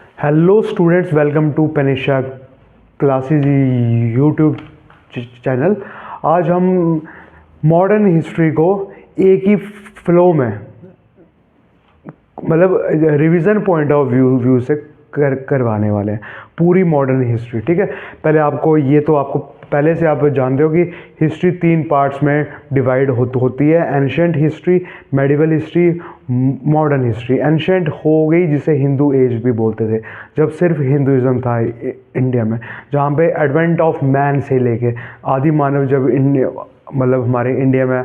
Hello students, welcome to Penisha classes YouTube channel. आज हम modern history को एक ही फ्लो में, मतलब रिवीजन पॉइंट ऑफ व्यू से करवाने वाले हैं पूरी मॉडर्न हिस्ट्री। ठीक है, पहले आपको आपको पहले से आप जानते हो कि हिस्ट्री 3 पार्ट्स में डिवाइड होती है: ancient history, medieval history, modern history. Ancient हो गई जिसे हिंदू एज भी बोलते थे, जब सिर्फ हिंदुइज्म था इंडिया में, जहाँ पे एडवेंट ऑफ मैन से लेके आदि मानव जब मतलब हमारे इंडिया में,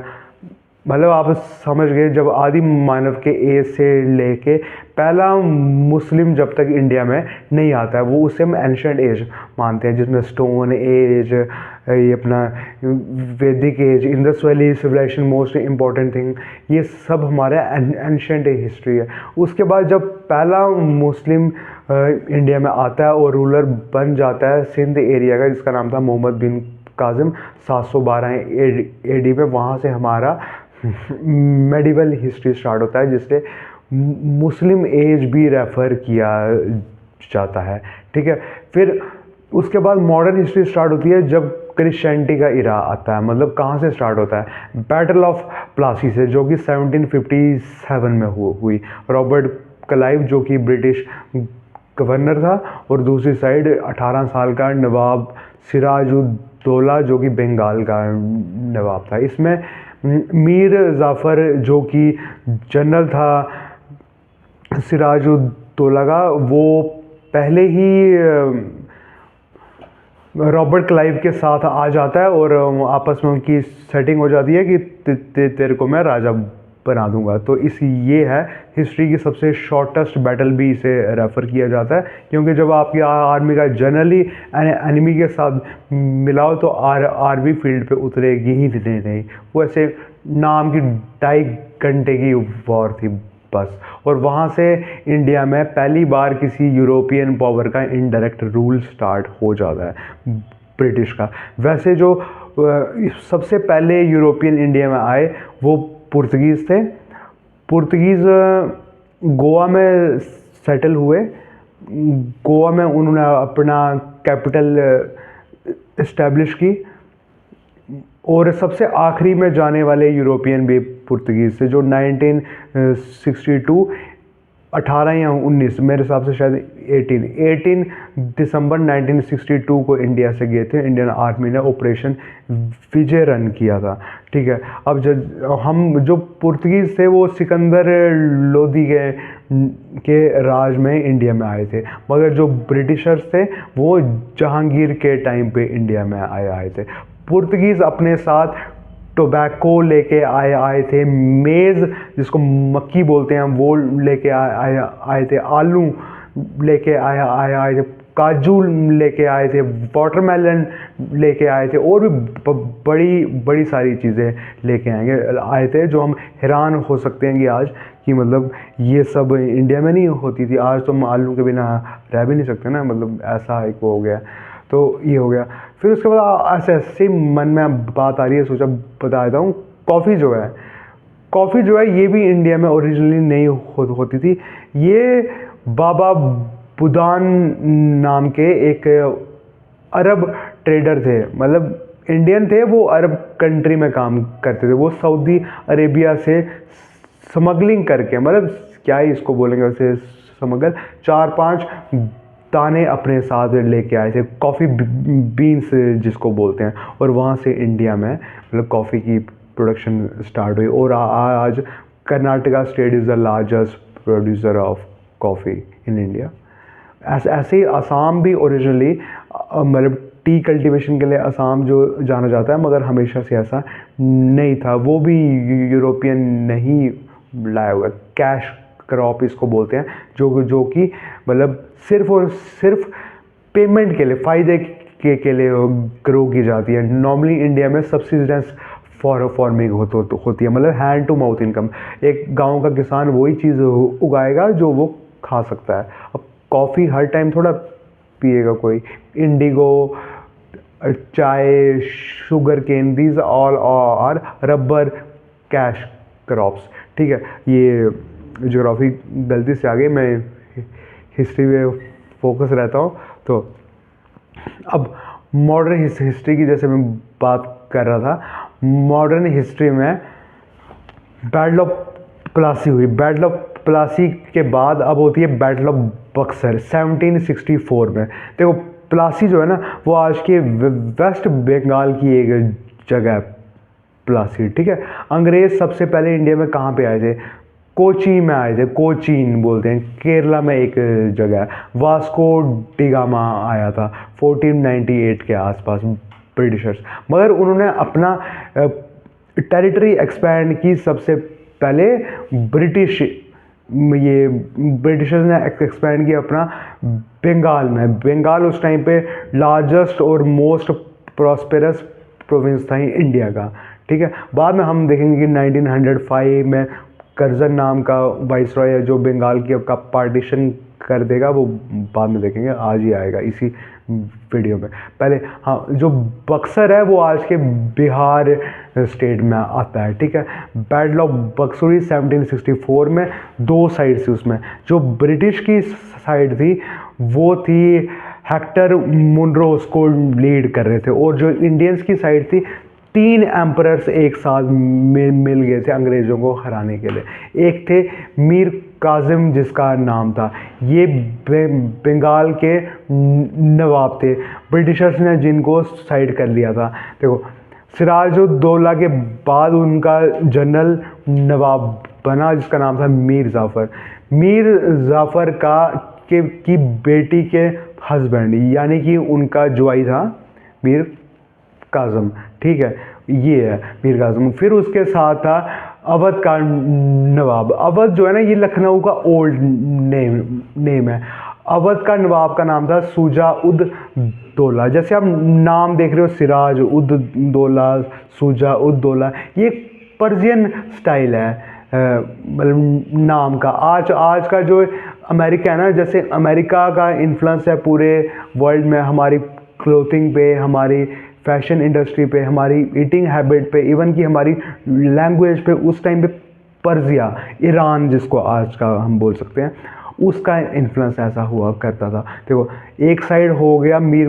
मतलब आप समझ गए, जब आदि मानव के एज से लेके पहला मुस्लिम जब तक इंडिया में नहीं आता है, वो उसे हम एंशिएंट एज मानते हैं, जिसमें स्टोन एज, ये अपना Vedic age, Indus valley civilisation most important thing, ये सब हमारा एंशिएंट हिस्ट्री है। उसके बाद जब पहला मुस्लिम इंडिया में आता है और रूलर बन जाता है सिंध एरिया का, जिसका नाम था मोहम्मद बिन कासिम 712 एडी में, वहाँ से हमारा मेडिवल हिस्ट्री स्टार्ट होता है, जिससे मुस्लिम एज भी रेफ़र किया जाता है। ठीक है, फिर उसके बाद मॉडर्न हिस्ट्री स्टार्ट होती है जब क्रिश्चियनिटी का इरा आता है। मतलब कहाँ से स्टार्ट होता है? बैटल ऑफ प्लासी से, जो कि 1757 में हुई। रॉबर्ट क्लाइव जो कि ब्रिटिश गवर्नर था, और दूसरी साइड 18 साल का नवाब सिराजुद्दौला जो कि बंगाल का नवाब था। इसमें मीर जाफ़र जो कि जनरल था सिराजुद्दौला का, वो पहले ही रॉबर्ट क्लाइव के साथ आ जाता है और आपस में उनकी सेटिंग हो जाती है कि तेरे को मैं राजा बना दूंगा। तो ये है हिस्ट्री की सबसे शॉर्टेस्ट बैटल, भी इसे रेफ़र किया जाता है, क्योंकि जब आपकी आर्मी का जनरली एनिमी के साथ मिलाओ तो आर्मी फील्ड पे उतरेगी ही नहीं। वो ऐसे नाम की 2.5 घंटे की वॉर थी बस। और वहाँ से इंडिया में पहली बार किसी यूरोपियन पावर का इनडायरेक्ट रूल स्टार्ट हो जाता है, ब्रिटिश का। वैसे जो सबसे पहले यूरोपियन इंडिया में आए वो पुर्तगीज़ थे। पुर्तगीज़ गोवा में सेटल हुए। गोवा में उन्होंने अपना कैपिटल इस्टेब्लिश की, और सबसे आखिरी में जाने वाले यूरोपियन भी पुर्तगीज़ थे, जो 1962 18 या 19, मेरे हिसाब से शायद 18 दिसंबर 1962 को इंडिया से गए थे। इंडियन आर्मी ने ऑपरेशन विजय रन किया था। ठीक है, अब हम जो पुर्तगीज़ थे वो सिकंदर लोदी के राज में इंडिया में आए थे, मगर जो ब्रिटिशर्स थे वो जहांगीर के टाइम पे इंडिया में आए थे। पुर्तगीज़ अपने साथ टोबैको लेके आए थे, मेज़ जिसको मक्की बोलते हैं वो लेके आए थे, आलू लेके आए थे, काजू लेके आए थे, वाटरमेलन लेके आए थे, और भी बड़ी बड़ी सारी चीज़ें लेके आए थे, जो हम हैरान हो सकते हैं कि आज कि मतलब ये सब इंडिया में नहीं होती थी। आज तो हम आलू के बिना रह भी नहीं सकते ना, मतलब ऐसा एक वो हो गया। तो ये हो गया। फिर उसके बाद ऐसे ऐसे मन में बात आ रही है, सोचा बता देता हूँ। कॉफ़ी जो है ये भी इंडिया में ओरिजिनली नहीं होती थी। ये बाबा बुदान नाम के एक अरब ट्रेडर थे, मतलब इंडियन थे, वो अरब कंट्री में काम करते थे। वो सऊदी अरेबिया से स्मगलिंग करके, मतलब क्या ही इसको बोलेंगे वैसे, स्मगल 4-5 दाने अपने साथ लेके आए थे, कॉफ़ी बीन्स जिसको बोलते हैं, और वहाँ से इंडिया में मतलब कॉफ़ी की प्रोडक्शन स्टार्ट हुई। और आज Karnataka state is the largest producer of coffee in India. ऐसे ही असम भी ओरिजिनली मतलब टी कल्टीवेशन के लिए असम जो जाना जाता है, मगर हमेशा से ऐसा नहीं था। वो भी यूरोपियन नहीं लाया हुआ, कैश क्रॉप इसको बोलते हैं, जो कि मतलब सिर्फ और सिर्फ पेमेंट के लिए, फ़ायदे के लिए ग्रो की जाती है। नॉर्मली इंडिया में सब्सिडेंस फार्मिंग होती है, मतलब हैंड टू माउथ इनकम। एक गांव का किसान वही चीज़ उगाएगा जो वो खा सकता है। अब कॉफ़ी हर टाइम थोड़ा पिएगा कोई। Indigo, chai, sugar cane, these all are rubber cash crops. ठीक है, ये ज्योग्राफी गलती से आ गई, मैं हिस्ट्री पे फोकस रहता हूँ। तो अब मॉडर्न हिस्ट्री की जैसे मैं बात कर रहा था, मॉडर्न हिस्ट्री में बैटल ऑफ प्लासी हुई। बैटल ऑफ प्लासी के बाद अब होती है बैटल ऑफ बक्सर 1764 में। देखो प्लासी जो है ना वो आज के वेस्ट बंगाल की एक जगह है प्लासी, ठीक है। अंग्रेज सबसे पहले इंडिया में कहाँ पे आए थे? कोची में आए थे, कोचीन बोलते हैं, केरला में एक जगह है। वास्को डिगामा आया था 1498 के आसपास, ब्रिटिशर्स। मगर उन्होंने अपना टेरिटरी एक्सपैंड की सबसे पहले ब्रिटिशर्स ने एक्सपैंड किया अपना बंगाल में। बंगाल उस टाइम पे लार्जेस्ट और मोस्ट प्रॉस्पेरस प्रोविंस था इंडिया का, ठीक है। बाद में हम देखेंगे कि 1905 में करजन नाम का वाइसरॉय है जो बंगाल की का पार्टीशन कर देगा, वो बाद में देखेंगे, आज ही आएगा इसी वीडियो में। पहले हाँ, जो बक्सर है वो आज के बिहार स्टेट में आता है, ठीक है। बैटल ऑफ बक्सर हुई 1764 में। दो साइड थी उसमें। जो ब्रिटिश की साइड थी वो थी हेक्टर मुनरो, उसको लीड कर रहे थे, और जो इंडियंस की साइड थी 3 एम्परर्स एक साथ मिल गए थे अंग्रेज़ों को हराने के लिए। एक थे मीर कासिम जिसका नाम था, ये बंगाल के नवाब थे, ब्रिटिशर्स ने जिनको साइड कर लिया था। देखो सिराजुद्दौला के बाद उनका जनरल नवाब बना जिसका नाम था मीर जाफ़र। मीर जाफ़र की बेटी के हस्बैंड यानी कि उनका जुआई था मीर कासिम, ठीक है, ये है मीर कासिम। फिर उसके साथ था अवध का नवाब। अवध जो है ना ये लखनऊ का ओल्ड नेम है। अवध का नवाब का नाम था शुजा उद दौला। जैसे आप नाम देख रहे हो सिराज उद दौला, शुजा उद दौला, ये पर्शियन स्टाइल है मतलब नाम का। आज का जो अमेरिका है ना, जैसे अमेरिका का इन्फ्लुएंस है पूरे वर्ल्ड में, हमारी क्लोथिंग पे, हमारी फैशन इंडस्ट्री पे, हमारी ईटिंग हैबिट पे, इवन कि हमारी लैंग्वेज पे। उस टाइम पे पर्सिया, ईरान जिसको आज का हम बोल सकते हैं, उसका इन्फ्लुएंस ऐसा हुआ करता था। देखो एक साइड हो गया मीर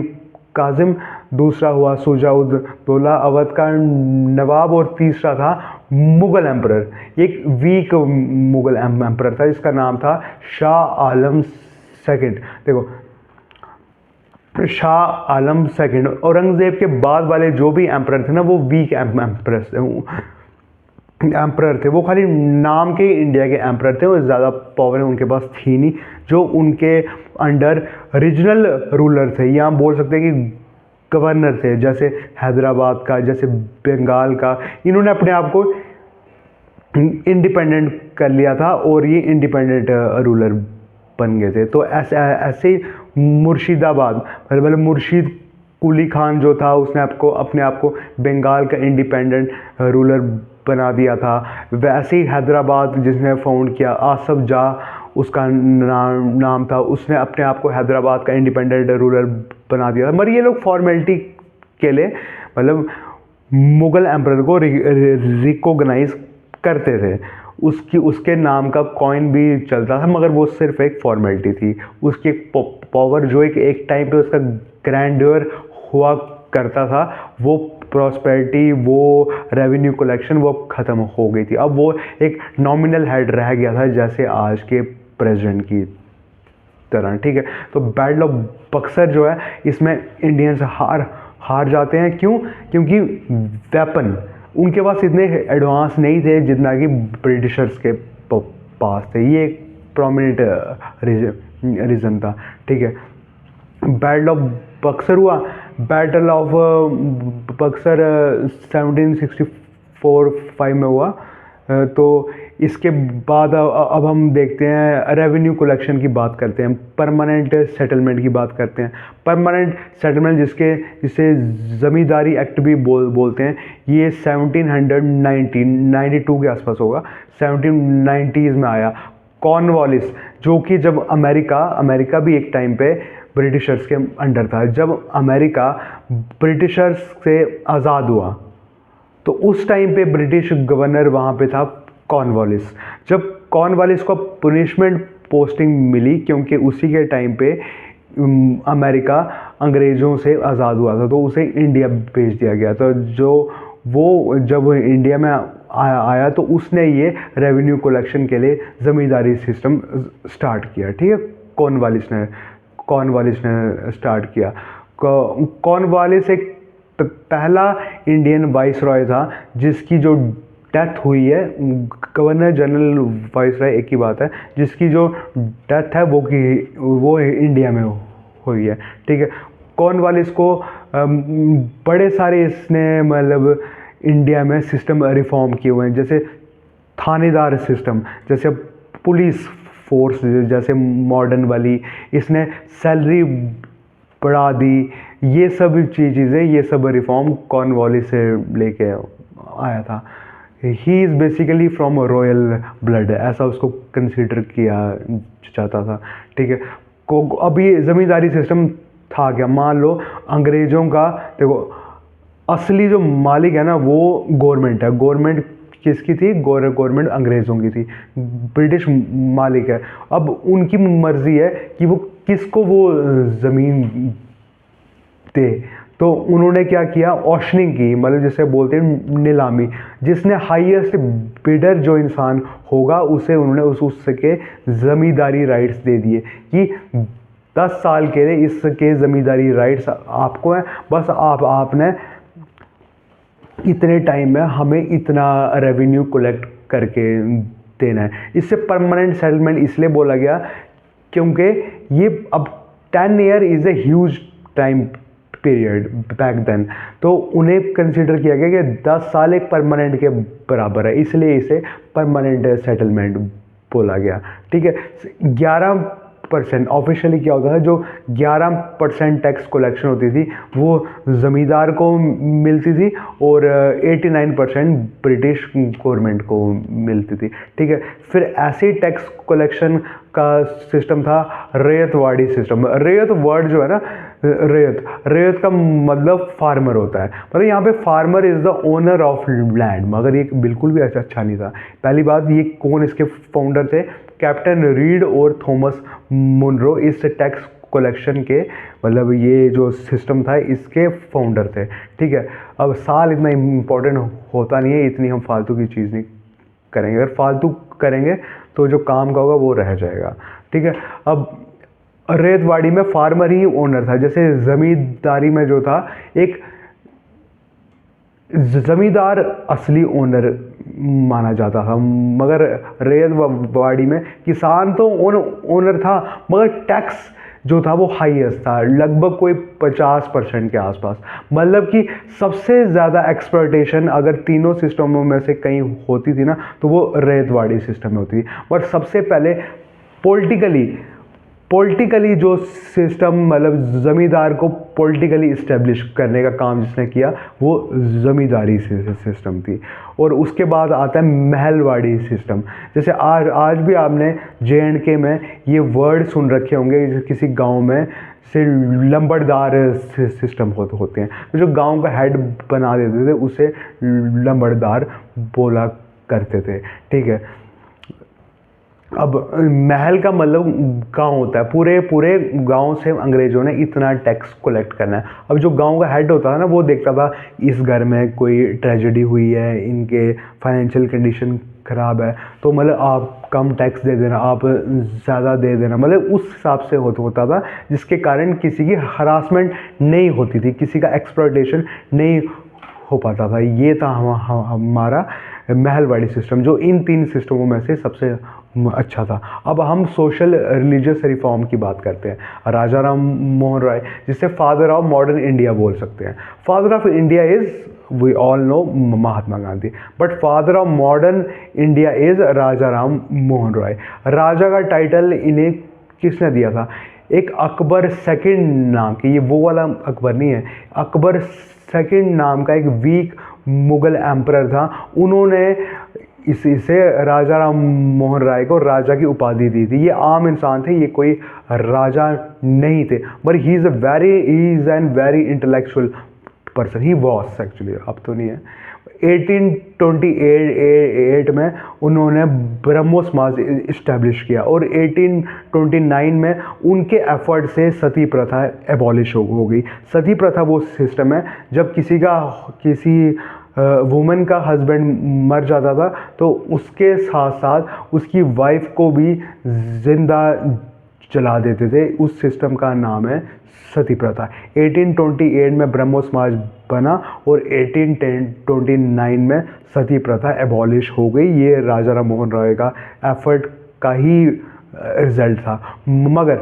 कासिम, दूसरा हुआ शुजा उद दौला अवध का नवाब, और तीसरा था मुग़ल एम्परर। एक वीक मुग़ल एम्परर था जिसका नाम था शाह आलम सेकंड। देखो शाह आलम सेकंड, औरंगज़ेब के बाद वाले जो भी एम्परर थे ना वो वीक एम्परर थे। वो खाली नाम के इंडिया के एम्परर थे, वो ज़्यादा पावर उनके पास थी नहीं। जो उनके अंडर रीजनल रूलर थे, या बोल सकते हैं कि गवर्नर थे, जैसे हैदराबाद का, जैसे बंगाल का, इन्होंने अपने आप को इंडिपेंडेंट कर लिया था और ये इंडिपेंडेंट रूलर बन गए थे। तो ऐसे ही मुर्शिदाबाद मतलब मुर्शीद कुली खान जो था उसने अपने आप को बंगाल का इंडिपेंडेंट रूलर बना दिया था। वैसे ही हैदराबाद जिसने फाउंड किया आसफ जाह उसका नाम था, उसने अपने आप को हैदराबाद का इंडिपेंडेंट रूलर बना दिया था। मगर ये लोग फॉर्मेलिटी के लिए मतलब मुग़ल एम्परर को रिकॉग्नाइज करते थे। उसके नाम का कॉइन भी चलता था, मगर वो सिर्फ एक फॉर्मेलिटी थी। उसकी पावर जो एक टाइम पे उसका ग्रैंडर हुआ करता था, वो प्रॉस्पेरिटी, वो रेवेन्यू कलेक्शन वो ख़त्म हो गई थी। अब वो एक नॉमिनल हेड रह गया था जैसे आज के प्रेसिडेंट की तरह, ठीक है। तो बैटल ऑफ बक्सर जो है इसमें इंडियंस हार जाते हैं। क्यों? क्योंकि वेपन उनके पास इतने एडवांस नहीं थे जितना कि ब्रिटिशर्स के पास थे। ये एक प्रोमिनेंट रीज़न था, ठीक है। बैटल ऑफ बक्सर हुआ। बैटल ऑफ बक्सर 1764-5 में हुआ। तो इसके बाद अब हम देखते हैं रेवेन्यू कलेक्शन की बात करते हैं, परमानेंट सेटलमेंट की बात करते हैं। परमानेंट सेटलमेंट जिसे ज़मींदारी एक्ट भी बोलते हैं, ये 1792 के आसपास होगा, 1790s में आया। कॉर्नवालिस जो कि जब अमेरिका भी एक टाइम पे ब्रिटिशर्स के अंडर था, जब अमेरिका ब्रिटिशर्स से आज़ाद हुआ तो उस टाइम पे ब्रिटिश गवर्नर वहाँ पे था कॉर्नवालिस। जब कॉर्नवालिस को पनिशमेंट पोस्टिंग मिली क्योंकि उसी के टाइम पे अमेरिका अंग्रेज़ों से आज़ाद हुआ था, तो उसे इंडिया भेज दिया गया। तो जो वो जब इंडिया में आया तो उसने ये रेवेन्यू कलेक्शन के लिए ज़मींदारी सिस्टम स्टार्ट किया। ठीक है, कॉर्नवालिस ने स्टार्ट किया। कॉर्नवालिस एक पहला इंडियन वाइस रॉय था जिसकी जो डेथ हुई है, गवर्नर जनरल वाइस रॉय एक ही बात है, जिसकी जो डेथ है वो इंडिया में हुई है। ठीक है, कॉर्नवालिस को बड़े सारे इसने मतलब इंडिया में सिस्टम रिफॉर्म किए हुए हैं, जैसे थानेदार सिस्टम, जैसे पुलिस फोर्स जैसे मॉडर्न वाली, इसने सैलरी बढ़ा दी। ये सब चीज़ें, ये सब रिफॉर्म कॉर्नवालिस से लेके आया था। He is basically from royal blood, ऐसा उसको कंसिडर किया जाता था। ठीक है, अब ये ज़मींदारी सिस्टम था क्या, मान लो अंग्रेज़ों का, देखो असली जो मालिक है ना वो गवर्नमेंट है। गवर्नमेंट किसकी थी? गवर्नमेंट अंग्रेज़ों की थी, ब्रिटिश मालिक है। अब उनकी मर्ज़ी है कि वो किसको वो ज़मीन दे। तो उन्होंने क्या किया, ऑक्शनिंग की, मतलब जिसे बोलते हैं नीलामी। जिसने हाईएस्ट बिडर जो इंसान होगा उसे उन्होंने उसके ज़मींदारी राइट्स दे दिए कि 10 साल के लिए इसके ज़मींदारी राइट्स आपको हैं, बस आपने इतने टाइम में हमें इतना रेवेन्यू कलेक्ट करके देना है। इससे परमानेंट सेटलमेंट इसलिए बोला गया क्योंकि ये अब 10 year is a huge time period back then, तो उन्हें कंसिडर किया गया कि 10 साल एक परमानेंट के बराबर है, इसलिए इसे परमानेंट सेटलमेंट बोला गया। ठीक है, 11% ऑफिशियली क्या होता है, जो 11% टैक्स कलेक्शन होती थी वो ज़मींदार को मिलती थी और 89% ब्रिटिश गवर्नमेंट को मिलती थी। ठीक है, फिर ऐसे टैक्स कलेक्शन का सिस्टम था रैयतवाड़ी सिस्टम। रैयत वर्ड जो है ना, रैयत का मतलब फार्मर होता है, मतलब यहाँ पे farmer is the owner of land, मगर ये बिल्कुल भी अच्छा नहीं था। पहली बात, ये कौन इसके फाउंडर थे? कैप्टन रीड और थॉमस मुनरो इस टैक्स कलेक्शन के, मतलब ये जो सिस्टम था इसके फाउंडर थे। ठीक है, अब साल इतना इम्पोर्टेंट होता नहीं है, इतनी हम फालतू की चीज़ नहीं करेंगे। अगर फालतू करेंगे तो जो काम का होगा वो रह जाएगा। ठीक है, अब रैयतवाड़ी में फार्मर ही ओनर था। जैसे ज़मींदारी में जो था, एक ज़मींदार असली ओनर माना जाता था, मगर रैयतवाड़ी में किसान तो ओनर था, मगर टैक्स जो था वो हाईएस्ट था, लगभग कोई 50% के आसपास। मतलब कि सबसे ज़्यादा एक्सप्लॉयटेशन अगर तीनों सिस्टमों में से कहीं होती थी ना, तो वो रैयतवाड़ी सिस्टम में होती थी। और सबसे पहले पॉलिटिकली जो सिस्टम, मतलब ज़मींदार को पॉलिटिकली इस्टेब्लिश करने का काम जिसने किया वो ज़मींदारी सिस्टम थी। और उसके बाद आता है महलवाड़ी सिस्टम। जैसे आज भी आपने JNK में ये वर्ड सुन रखे होंगे, किसी गांव में से लंबड़दार सिस्टम होते हैं, तो जो गांव का हेड बना देते थे उसे लंबड़दार बोला करते थे। ठीक है, अब महल का मतलब गांव होता है, पूरे गांव से अंग्रेज़ों ने इतना टैक्स कलेक्ट करना है। अब जो गांव का हेड होता है ना, वो देखता था इस घर में कोई ट्रेजेडी हुई है, इनके फाइनेंशियल कंडीशन ख़राब है, तो मतलब आप कम टैक्स दे देना, आप ज़्यादा दे देना, मतलब उस हिसाब से होता था, जिसके कारण किसी की हरासमेंट नहीं होती थी, किसी का एक्सप्लॉयटेशन नहीं हो पाता था। ये था हमारा महलवाड़ी सिस्टम, जो इन 3 सिस्टमों में से सबसे अच्छा था। अब हम सोशल रिलीजियस रिफॉर्म की बात करते हैं। राजा राम मोहन राय, जिसे फादर ऑफ मॉडर्न इंडिया बोल सकते हैं। Father of India is, we all know, Mahatma Gandhi, but father of modern India is Raja Ram Mohan Roy. Raja का टाइटल इन्हें किसने दिया था? एक अकबर सेकंड नाम की, ये वो वाला अकबर नहीं है, अकबर सेकंड नाम का एक वीक मुगल एम्परर था, उन्होंने इसे राजा राम मोहन राय को राजा की उपाधि दी थी। ये आम इंसान थे, ये कोई राजा नहीं थे, but he is an very intellectual person, he was actually, अब तो नहीं है। 1828 में उन्होंने ब्रह्मो समाज इस्टेब्लिश किया और 1829 में उनके एफर्ट से सती प्रथा एबॉलिश हो गई। सती प्रथा वो सिस्टम है जब किसी वुमेन का हस्बैंड मर जाता था तो उसके साथ साथ उसकी वाइफ को भी जिंदा जला देते थे। उस सिस्टम का नाम है सती प्रथा। 1828 में ब्रह्मो समाज बना और 1829 में सती प्रथा एबॉलिश हो गई। ये राजा राम मोहन रॉय का एफर्ट का ही रिजल्ट था। मगर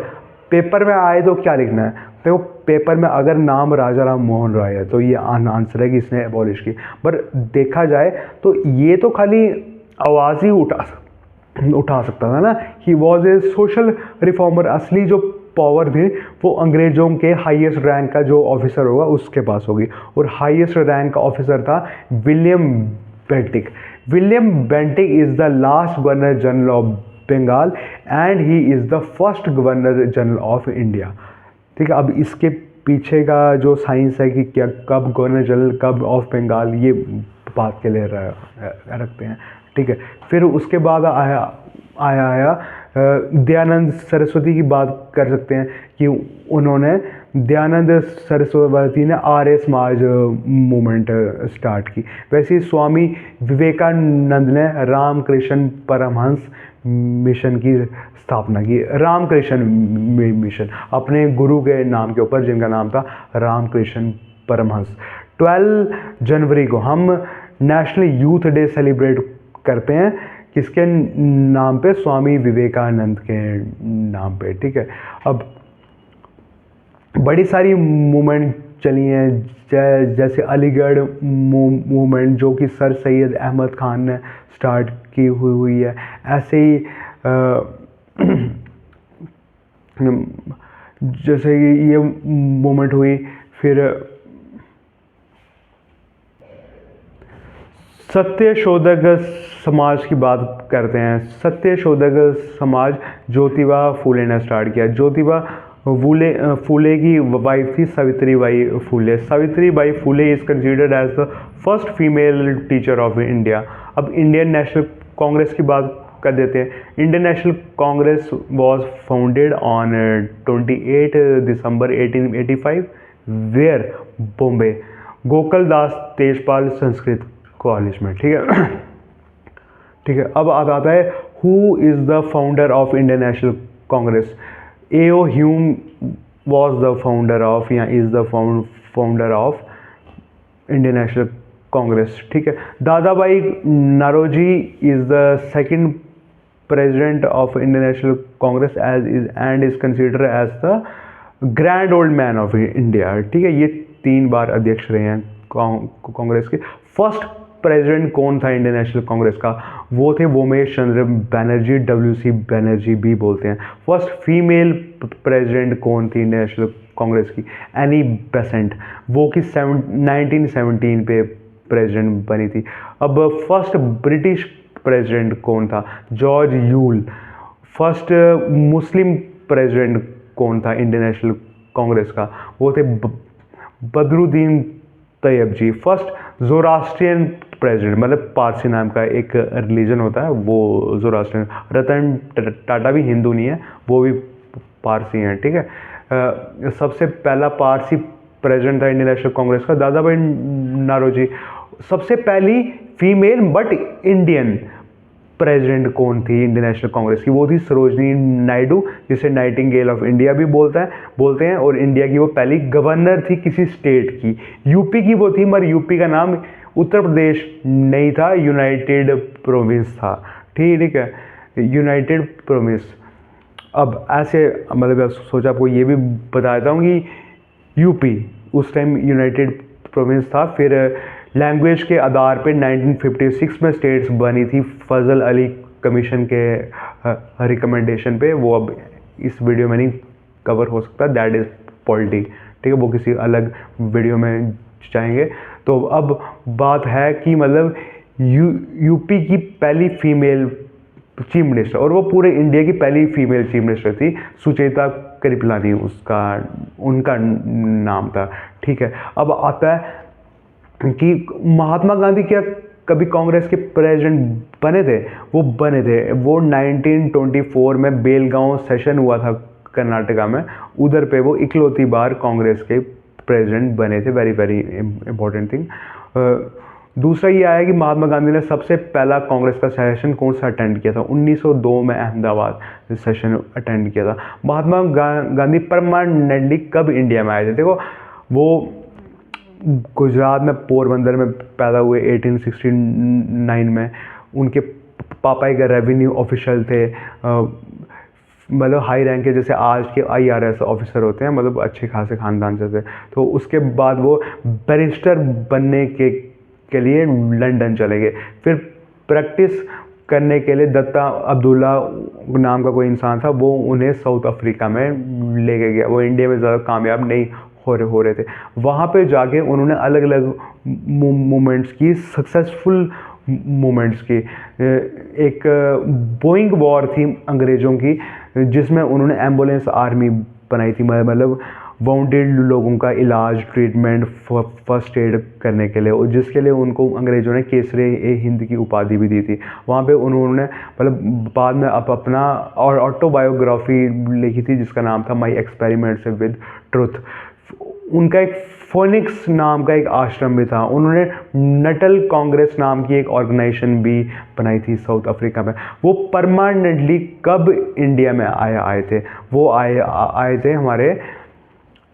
पेपर में आए तो क्या लिखना है? तो पेपर में अगर नाम राजा राम मोहन रॉय है तो ये आंसर है कि इसने एबॉलिश की। पर देखा जाए तो ये तो खाली आवाज़ ही उठा सकता था ना। He was a social reformer. असली जो पावर थी वो अंग्रेज़ों के हाईएस्ट रैंक का जो ऑफिसर होगा उसके पास होगी, और हाईएस्ट रैंक का ऑफिसर था William Bentinck. William Bentinck is the last governor general of Bengal and he is the first governor general of India. ठीक है, अब इसके पीछे का जो साइंस है कि क्या कब गवर्नर जनरल कब ऑफ बंगाल, ये बात के लिए रखते हैं। ठीक है, फिर उसके बाद आया दयानंद सरस्वती की बात कर सकते हैं कि उन्होंने दयानंद सरस्वती ने आर्य समाज मूवमेंट स्टार्ट की। वैसे ही स्वामी विवेकानंद ने रामकृष्ण परमहंस मिशन की स्थापना की। रामकृष्ण मिशन अपने गुरु के नाम के ऊपर, जिनका नाम था रामकृष्ण परमहंस। 12 जनवरी को हम नेशनल यूथ डे सेलिब्रेट करते हैं। किसके नाम पे? स्वामी विवेकानंद के नाम पे। ठीक है, अब बड़ी सारी मूवमेंट चली हैं जैसे अलीगढ़ मूवमेंट जो कि सर सैयद अहमद खान ने स्टार्ट की हुई है। ऐसे ही जैसे ये मूवमेंट हुई। फिर सत्यशोधक समाज की बात करते हैं। सत्यशोधक समाज ज्योतिबा फूले ने स्टार्ट किया। ज्योतिबा फूले की वाइफ थी Savitribai Phule. Savitribai Phule is considered as the first female teacher of India. अब इंडियन नेशनल कांग्रेस की बात कर देते हैं। Indian national Congress was founded on 28 December 1885 where Bombay Gokul Das Tejpal Sanskrit college में। ठीक है, ठीक है। अब आता है who is the founder of Indian national Congress. A.O. Hume was the founder of या is the founder of Indian national Congress. ठीक है, Dadabhai Naoroji is the second president of Indian national Congress and is considered as the grand old man of India. ठीक है, ये 3 बार अध्यक्ष रहे हैं कांग्रेस के। फर्स्ट प्रेसिडेंट कौन था इंडियन नेशनल कांग्रेस का? वो थे वोमेश चंद्र बनर्जी, WC बनर्जी भी बोलते हैं। फर्स्ट फीमेल प्रेसिडेंट कौन थी इंडियन नेशनल कांग्रेस की? एनी बेसेंट, वो कि 1917 पे प्रेसिडेंट बनी थी। अब फर्स्ट ब्रिटिश प्रेसिडेंट कौन था? George Yule. First Muslim president कौन था इंडियन नेशनल कांग्रेस का? वो थे बदरुद्दीन तैयब जी। फर्स्ट ज़ोरास्ट्रियन प्रेसिडेंट, मतलब पारसी नाम का एक रिलीजन होता है वो ज़ोरास्ट्रियन। रतन टाटा भी हिंदू नहीं है, वो भी पारसी हैं। ठीक है, सबसे पहला पारसी प्रेसिडेंट था इंडियन नेशनल कांग्रेस का दादा भाई नौरोजी। सबसे पहली फीमेल बट इंडियन प्रेसिडेंट कौन थी इंडियन नेशनल कांग्रेस की? वो थी सरोजनी नायडू, जिसे नाइटिंगेल ऑफ इंडिया भी बोलते हैं। और इंडिया की वो पहली गवर्नर थी किसी स्टेट की। यूपी की वो थी, मगर यूपी का नाम उत्तर प्रदेश नहीं था, यूनाइटेड प्रोविंस था। ठीक है, यूनाइटेड प्रोविंस। अब ऐसे मतलब सोचा आपको ये भी बता देता हूँ कि यूपी उस टाइम यूनाइटेड प्रोविंस था। फिर लैंग्वेज के आधार पे 1956 में स्टेट्स बनी थी फजल अली कमीशन के रिकमेंडेशन पे। वो अब इस वीडियो में नहीं कवर हो सकता, दैट इज़ पॉलिटी। ठीक है, वो किसी अलग वीडियो में जाएंगे। तो अब बात है कि मतलब यूपी की पहली फीमेल चीफ मिनिस्टर, और वो पूरे इंडिया की पहली फीमेल चीफ मिनिस्टर थी, सुचेता कृपलानी उनका नाम था। ठीक है, अब आता है कि महात्मा गांधी क्या कभी कांग्रेस के प्रेसिडेंट बने थे? वो बने थे। वो 1924 में बेलगांव सेशन हुआ था कर्नाटका में, उधर पे वो इकलौती बार कांग्रेस के प्रेसिडेंट बने थे। Very very important thing. दूसरा ये आया कि महात्मा गांधी ने सबसे पहला कांग्रेस का सेशन कौन सा अटेंड किया था? 1902 में अहमदाबाद सेशन अटेंड किया था। महात्मा गांधी परमानेंटली कब इंडिया में आए थे? देखो, वो गुजरात में पोरबंदर में पैदा हुए 1869 में। उनके पापा एक रेवेन्यू ऑफिशियल थे, मतलब हाई रैंक के, जैसे आज के IRS ऑफिसर होते हैं, मतलब अच्छे खासे खानदान से थे। तो उसके बाद वो बैरिस्टर बनने के लिए लंदन चले गए। फिर प्रैक्टिस करने के लिए दत्ता अब्दुल्ला नाम का कोई इंसान था, वो उन्हें साउथ अफ्रीका में लेके गया। वो इंडिया में ज़्यादा कामयाब नहीं हो रहे थे। वहाँ पे जाके उन्होंने अलग अलग मूवमेंट्स की, सक्सेसफुल मूवमेंट्स की। एक बोइंग वॉर थी अंग्रेज़ों की, जिसमें उन्होंने एम्बुलेंस आर्मी बनाई थी, मतलब वाउंडेड लोगों का इलाज, ट्रीटमेंट, फर्स्ट एड करने के लिए, और जिसके लिए उनको अंग्रेज़ों ने केसरे हिंद की उपाधि भी दी थी। वहाँ पे उन्होंने मतलब बाद में अपना और ऑटोबायोग्राफी लिखी थी, जिसका नाम था माई एक्सपेरिमेंट्स विद ट्रुथ। उनका एक फोनिक्स नाम का एक आश्रम भी था। उन्होंने नटल कांग्रेस नाम की एक ऑर्गेनाइजेशन भी बनाई थी साउथ अफ्रीका में। वो परमानेंटली कब इंडिया में आए थे? वो आए थे हमारे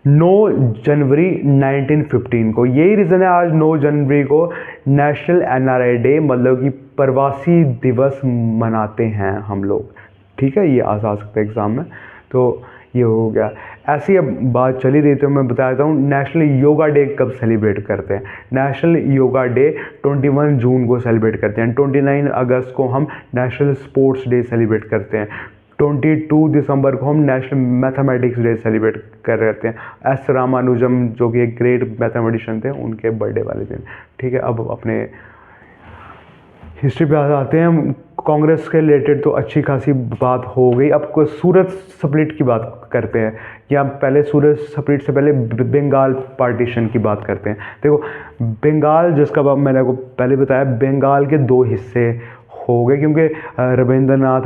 9 जनवरी 1915 को। यही रीज़न है आज 9 जनवरी को नेशनल NRI डे, मतलब कि प्रवासी दिवस मनाते हैं हम लोग। ठीक है, ये आ सकता है एग्ज़ाम में। तो ये हो गया। ऐसी अब बात चली रही तो मैं बताता हूँ नेशनल योगा डे कब सेलिब्रेट करते हैं। नेशनल योगा डे 21 जून को सेलिब्रेट करते हैं। 29 अगस्त को हम नेशनल स्पोर्ट्स डे सेलिब्रेट करते हैं। 22 दिसंबर को हम नेशनल मैथमेटिक्स डे सेलिब्रेट कर रहे हैं। S रामानुजम, जो कि एक ग्रेट मैथमेटिशियन थे, उनके बर्थडे वाले दिन। ठीक है, अब अपने हिस्ट्री पे आते हैं। कांग्रेस के रिलेटेड तो अच्छी खासी बात हो गई। अब सूरत स्प्लिट की बात करते हैं, या पहले सूरत स्प्लिट से पहले बंगाल पार्टीशन की बात करते हैं। देखो, बंगाल, जिसका मैंने आपको पहले बताया, बंगाल के 2 हिस्से हो गए, क्योंकि रविंद्रनाथ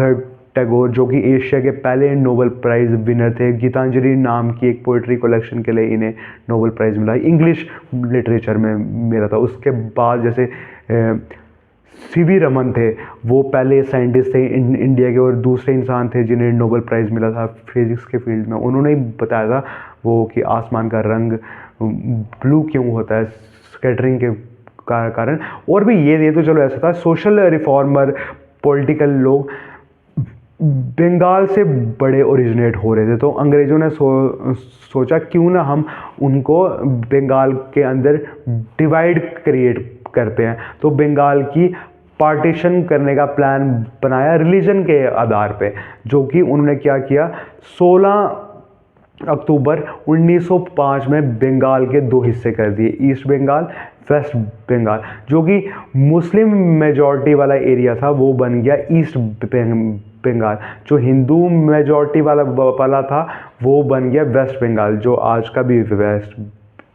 टैगोर, जो कि एशिया के पहले नोबेल प्राइज़ विनर थे, गीतांजलि नाम की एक पोइट्री कलेक्शन के लिए इन्हें नोबेल प्राइज़ मिला, इंग्लिश लिटरेचर में मिला था। उसके बाद जैसे CV रमन थे, वो पहले साइंटिस्ट थे इंडिया के, और दूसरे इंसान थे जिन्हें नोबेल प्राइज़ मिला था फिज़िक्स के फील्ड में। उन्होंने ही बताया था वो कि आसमान का रंग ब्लू क्यों होता है, स्कैटरिंग के कारण। और भी ये तो चलो ऐसा था। सोशल रिफॉर्मर, पॉलिटिकल लोग बंगाल से बड़े ओरिजिनेट हो रहे थे, तो अंग्रेज़ों ने सोचा क्यों ना हम उनको बंगाल के अंदर डिवाइड क्रिएट करते हैं। तो बंगाल की पार्टीशन करने का प्लान बनाया रिलीजन के आधार पे, जो कि उन्होंने क्या किया, 16 अक्टूबर 1905 में बंगाल के 2 हिस्से कर दिए, ईस्ट बंगाल, वेस्ट बंगाल। जो कि मुस्लिम मेजॉरिटी वाला एरिया था वो बन गया ईस्ट बंगाल। जो हिंदू मेजॉरिटी वाला था वो बन गया वेस्ट बंगाल, जो आज का भी वेस्ट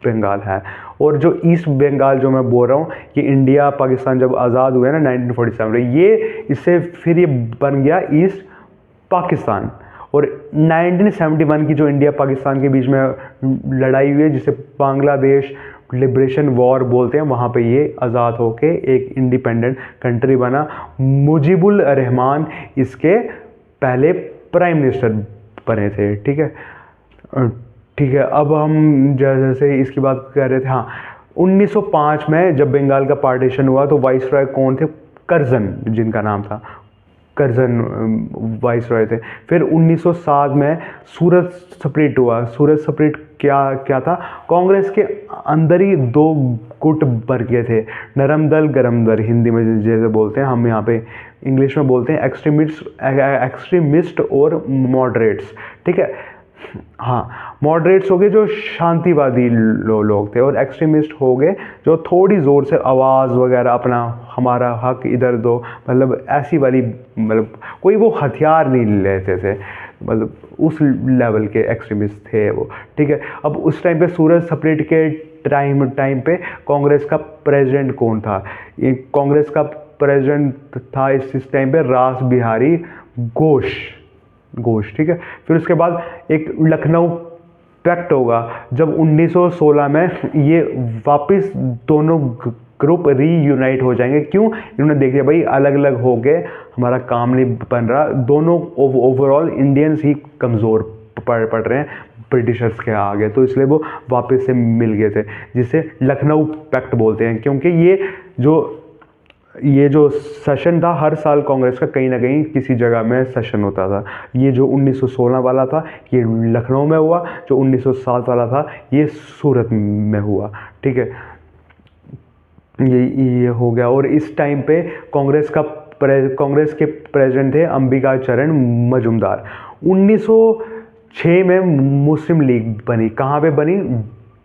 बंगाल है। और जो ईस्ट बंगाल जो मैं बोल रहा हूँ, कि इंडिया पाकिस्तान जब आज़ाद हुए ना 1947 में, ये इससे फिर ये बन गया ईस्ट पाकिस्तान। और 1971 की जो इंडिया पाकिस्तान के बीच में लड़ाई हुई है, जिसे बांग्लादेश लिबरेशन वॉर बोलते हैं, वहाँ पे ये आज़ाद होके एक इंडिपेंडेंट कंट्री बना। मुजीबुर रहमान इसके पहले प्राइम मिनिस्टर बने थे। ठीक है, ठीक है। अब हम जैसे इसकी बात कर रहे थे, हाँ, 1905 में जब बंगाल का पार्टीशन हुआ तो वाइसरॉय कौन थे? कर्जन, जिनका नाम था कर्जन वाइसरॉय थे। फिर 1907 में सूरत स्प्लिट हुआ। सूरत स्प्लिट क्या था? कांग्रेस के अंदर ही 2 गुट बन गए थे, नरम दल गरम दल, हिंदी में जैसे बोलते हैं, हम यहाँ पे इंग्लिश में बोलते हैं एक्सट्रीमिस्ट और मॉडरेट्स। ठीक है, हाँ, मॉडरेट्स हो गए जो शांतिवादी लोग थे, और एक्सट्रीमिस्ट हो गए जो थोड़ी ज़ोर से आवाज़ वगैरह, अपना हमारा हक इधर दो, मतलब ऐसी वाली, मतलब कोई वो हथियार नहीं लेते थे। मतलब उस लेवल के एक्सट्रीमिस्ट थे वो, ठीक है। अब उस टाइम पे सूरज स्प्लिट के टाइम पे कांग्रेस का प्रेसिडेंट कौन था? ये कांग्रेस का प्रेसिडेंट था इस टाइम पे रास बिहारी घोष, ठीक है। फिर उसके बाद एक लखनऊ पैक्ट होगा, जब 1916 में ये वापस दोनों ग्रुप रीयूनाइट हो जाएंगे। क्यों? इन्होंने देख लिया भाई अलग अलग हो गए, हमारा काम नहीं बन रहा, दोनों ओवरऑल इंडियंस ही कमज़ोर पड़ रहे हैं ब्रिटिशर्स के आगे, तो इसलिए वो वापस से मिल गए थे, जिसे लखनऊ पैक्ट बोलते हैं। क्योंकि ये जो सेशन था, हर साल कांग्रेस का कहीं ना कहीं किसी जगह में सेशन होता था। ये जो 1916 वाला था ये लखनऊ में हुआ, जो 1907 वाला था ये सूरत में हुआ, ठीक है। ये हो गया। और इस टाइम पे कांग्रेस के प्रेसिडेंट थे अंबिका चरण मजूमदार। 1906 में मुस्लिम लीग बनी। कहाँ पे बनी?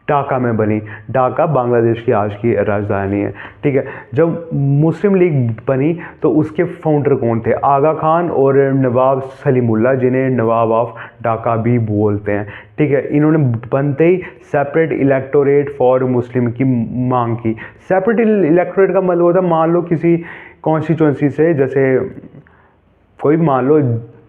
ढाका में बनी। ढाका बांग्लादेश की आज की राजधानी है, ठीक है। जब मुस्लिम लीग बनी तो उसके फाउंडर कौन थे? आगा खान और नवाब सलीमुल्लाह, जिन्हें नवाब ऑफ ढाका भी बोलते हैं, ठीक है। इन्होंने बनते ही सेपरेट इलेक्टोरेट फॉर मुस्लिम की मांग की। सेपरेट इलेक्टोरेट का मतलब होता है, मान लो किसी कॉन्स्टिट्यूंसी से, जैसे कोई मान लो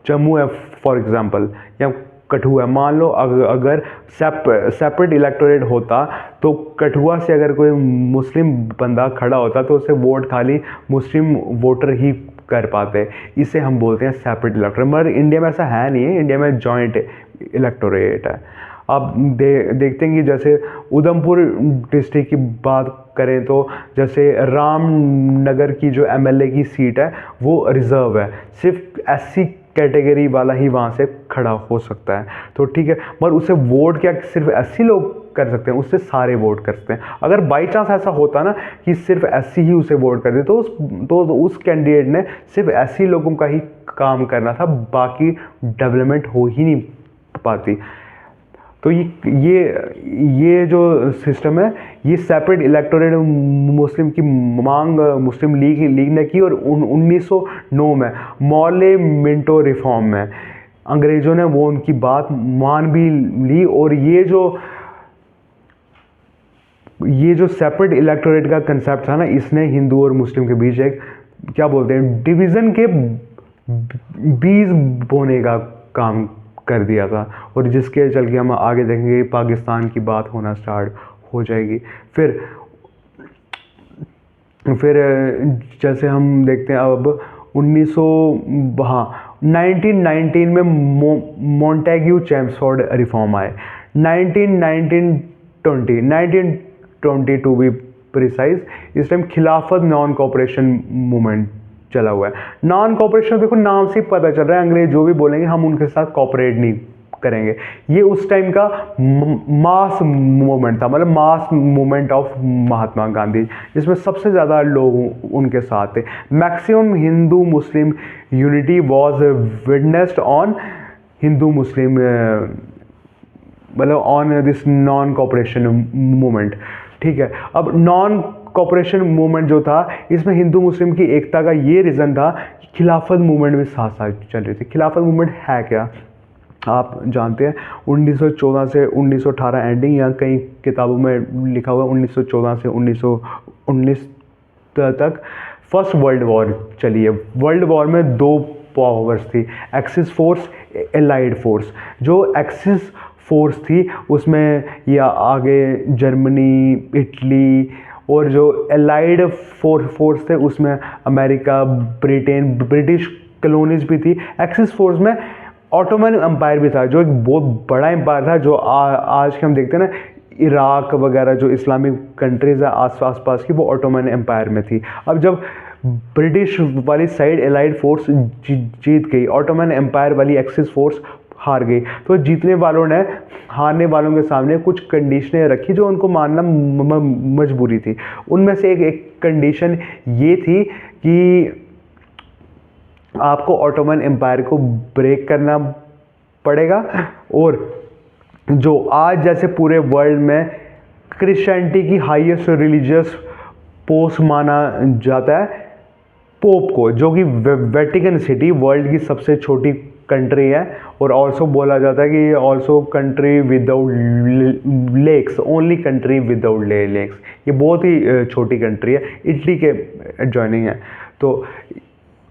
जम्मू है फॉर एग्जांपल, या कठुआ है, मान लो अगर सेपरेट इलेक्टोरेट होता तो कठुआ से अगर कोई मुस्लिम बंदा खड़ा होता तो उसे वोट खाली मुस्लिम वोटर ही कर पाते। इसे हम बोलते हैं सेपरेट इलेक्टोरेट। मगर इंडिया में ऐसा है नहीं है, इंडिया में जॉइंट इलेक्टोरेट है। अब देखते हैं कि जैसे उधमपुर डिस्ट्रिक्ट की बात करें तो जैसे रामनगर की जो एमएलए की सीट है वो रिज़र्व है, सिर्फ एससी कैटेगरी वाला ही वहाँ से खड़ा हो सकता है, तो ठीक है। मगर उसे वोट क्या सिर्फ एससी लोग कर सकते हैं? उससे सारे वोट कर सकते हैं। अगर बाई चांस ऐसा होता ना कि सिर्फ एससी ही उसे वोट करते तो उस कैंडिडेट ने सिर्फ एससी लोगों का ही काम करना था, बाकी डेवलपमेंट हो ही नहीं पाती। तो ये जो सिस्टम है, ये सेपरेट इलेक्टोरेट मुस्लिम की मांग मुस्लिम लीग ने की। और 1909 में मौले मिंटो रिफॉर्म में अंग्रेज़ों ने वो उनकी बात मान भी ली। और ये जो सेपरेट इलेक्टोरेट का कंसेप्ट था ना, इसने हिंदू और मुस्लिम के बीच एक क्या बोलते हैं डिवीज़न के बीज बोने का काम कर दिया था। और जिसके चल के हम आगे देखेंगे पाकिस्तान की बात होना स्टार्ट हो जाएगी। फिर जैसे हम देखते हैं अब 1919 में मॉन्टेग्यू चेम्सफोर्ड रिफॉर्म आए। 1922 टू बी प्रिसाइज, इस टाइम खिलाफत नॉन कॉपरेशन मूवमेंट चला हुआ है। नॉन कॉपरेशन देखो नाम से पता चल रहा है, अंग्रेज जो भी बोलेंगे हम उनके साथ कॉपरेट नहीं करेंगे। ये उस टाइम का मास मूवमेंट था, मतलब mass movement of Mahatma Gandhi, जिसमें सबसे ज़्यादा लोग उनके साथ थे। Maximum Hindu Muslim unity was witnessed on Hindu Muslim, मतलब on this non cooperation movement, ठीक है। अब नॉन कॉपरेशन मूवमेंट जो था, इसमें हिंदू मुस्लिम की एकता का ये रीज़न था कि खिलाफत मूवमेंट भी साथ साथ चल रही थी। खिलाफत मूवमेंट है क्या, आप जानते हैं? 1914 से 1918 एंडिंग, या कई किताबों में लिखा हुआ 1914 से 1919 तक फर्स्ट वर्ल्ड वॉर चली है। वर्ल्ड वॉर में दो पावर्स थी, एक्सिस फोर्स, एलाइड फोर्स। जो एक्सिस फोर्स थी उसमें या आगे जर्मनी, इटली, और जो एलाइड फोर्स थे उसमें अमेरिका, ब्रिटेन, ब्रिटिश कॉलोनीज भी थी। एक्सिस फोर्स में ऑटोमन एम्पायर भी था, जो एक बहुत बड़ा एम्पायर था, जो आज के हम देखते हैं ना इराक वगैरह जो इस्लामिक कंट्रीज़ है आस पास की, वो ऑटोमन एम्पायर में थी। अब जब ब्रिटिश वाली साइड एलाइड फोर्स जीत गई, ऑटोमन एम्पायर वाली एक्सिस फोर्स हार गई, तो जीतने वालों ने हारने वालों के सामने कुछ कंडीशनें रखी जो उनको मानना मजबूरी थी। उनमें से एक कंडीशन ये थी कि आपको ऑटोमन एम्पायर को ब्रेक करना पड़ेगा, और जो आज जैसे पूरे वर्ल्ड में क्रिश्चियनिटी की हाईएस्ट रिलीजियस पोस्ट माना जाता है पोप को, जो कि वेटिकन सिटी वर्ल्ड की सबसे छोटी कंट्री है, और ऑल्सो बोला जाता है कि also country without lakes, only country without lakes. ये बहुत ही छोटी कंट्री है, इटली के एडजॉइनिंग है। तो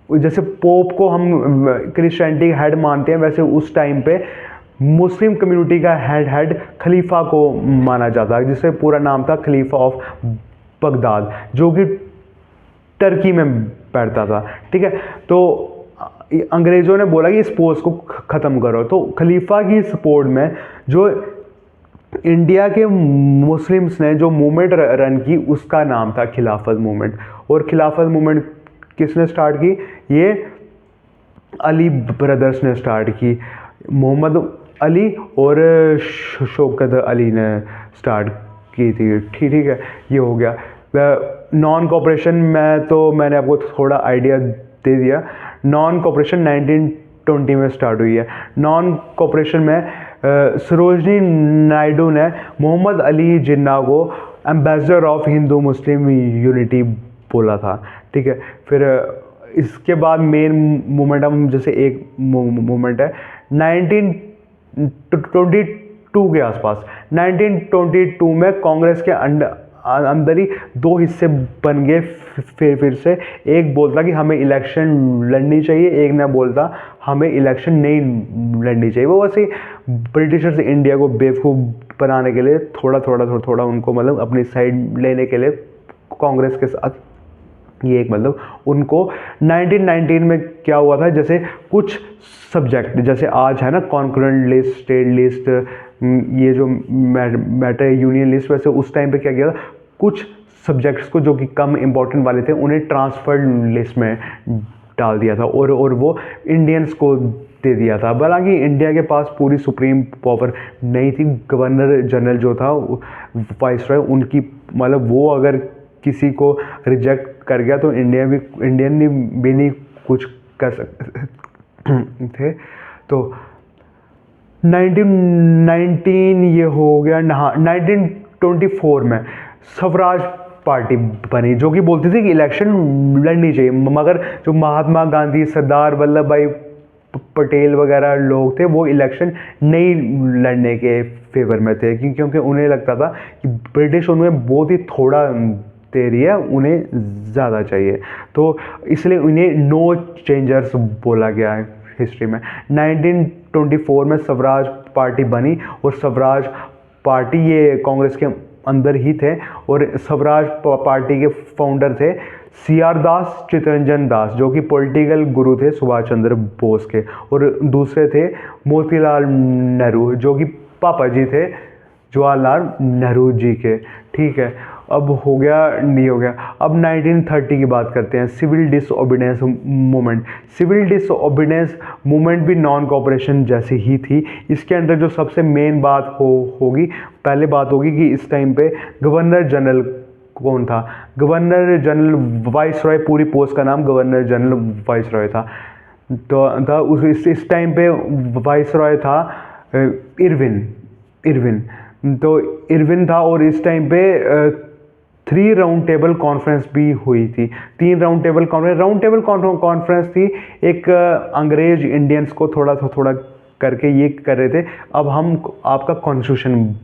जैसे पोप को हम क्रिश्चियनिटी का हेड मानते हैं, वैसे उस टाइम पे मुस्लिम कम्युनिटी का हेड खलीफा को माना जाता है, जिससे पूरा नाम था खलीफा ऑफ बगदाद, जो कि टर्की में बैठता था। ठीक है, तो अंग्रेज़ों ने बोला कि इस पोस्ट को ख़त्म करो। तो खलीफा की सपोर्ट में जो इंडिया के मुस्लिम्स ने जो मूवमेंट रन की, उसका नाम था खिलाफत मूवमेंट। और खिलाफत मूवमेंट किसने स्टार्ट की? ये अली ब्रदर्स ने स्टार्ट की, मोहम्मद अली और शौकत अली ने स्टार्ट की थी। ठीक है, ये हो गया। नॉन कोऑपरेशन में तो मैंने आपको थोड़ा आइडिया दे दिया। नॉन कोऑपरेशन 1920 में स्टार्ट हुई है। नॉन कोऑपरेशन में सरोजनी नायडू ने मोहम्मद अली जिन्ना को ambassador of Hindu Muslim unity बोला था। ठीक है, फिर इसके बाद मेन मूवमेंट, हम जैसे एक मूवमेंट है 1922 के आसपास। 1922 में कांग्रेस के अंदर ही दो हिस्से बन गए फिर से। एक बोलता कि हमें इलेक्शन लड़नी चाहिए, एक ने बोलता हमें इलेक्शन नहीं लड़नी चाहिए। वो वैसे ब्रिटिशर्स इंडिया को बेवकूफ़ बनाने के लिए थोड़ा उनको मतलब अपनी साइड लेने के लिए कांग्रेस के साथ ये एक मतलब उनको 1919 में क्या हुआ था, जैसे कुछ सब्जेक्ट जैसे आज है ना कॉन्करेंट लिस्ट, स्टेट लिस्ट, ये जो मैटर यूनियन लिस्ट, वैसे उस टाइम पे क्या किया था, कुछ सब्जेक्ट्स को जो कि कम इम्पोर्टेंट वाले थे उन्हें ट्रांसफर्ड लिस्ट में डाल दिया था और वो इंडियंस को दे दिया था। हालांकि इंडिया के पास पूरी सुप्रीम पावर नहीं थी। गवर्नर जनरल जो था वाइसरॉय, उनकी मतलब वो अगर किसी को रिजेक्ट कर गया तो इंडियन भी नहीं कुछ कर सकते थे। तो 1919 ये हो गया। 1924 में स्वराज पार्टी बनी, जो कि बोलती थी कि इलेक्शन लड़नी चाहिए, मगर जो महात्मा गांधी, सरदार वल्लभ भाई पटेल वगैरह लोग थे वो इलेक्शन नहीं लड़ने के फेवर में थे, क्योंकि उन्हें लगता था कि ब्रिटिश उन्हें बहुत ही थोड़ा दे रही है, उन्हें ज़्यादा चाहिए। तो इसलिए उन्हें नो चेंजर्स बोला गया है हिस्ट्री में। 1924 में स्वराज पार्टी बनी और स्वराज पार्टी ये कांग्रेस के अंदर ही थे और स्वराज पार्टी के फाउंडर थे CR दास, चित्तरंजन दास, जो कि पॉलिटिकल गुरु थे सुभाष चंद्र बोस के, और दूसरे थे मोतीलाल नेहरू, जो कि पापा जी थे जवाहरलाल नेहरू जी के। ठीक है, अब हो गया नहीं हो गया। अब 1930 की बात करते हैं, civil disobedience movement. Civil disobedience movement भी नॉन कोऑपरेशन जैसी ही थी। इसके अंदर जो सबसे मेन बात होगी, पहले बात होगी कि इस टाइम पे गवर्नर जनरल कौन था। गवर्नर जनरल वाइसरॉय, पूरी पोस्ट का नाम गवर्नर जनरल वाइसरॉय था। तो इस टाइम पे वाइसरॉय था इरविन। तो इरविन था और इस टाइम पे 3 राउंड टेबल कॉन्फ्रेंस भी हुई थी। 3 राउंड टेबल कॉन्फ्रेंस थी। एक अंग्रेज इंडियंस को थोड़ा करके ये कर रहे थे, अब हम आपका कॉन्स्टिट्यूशन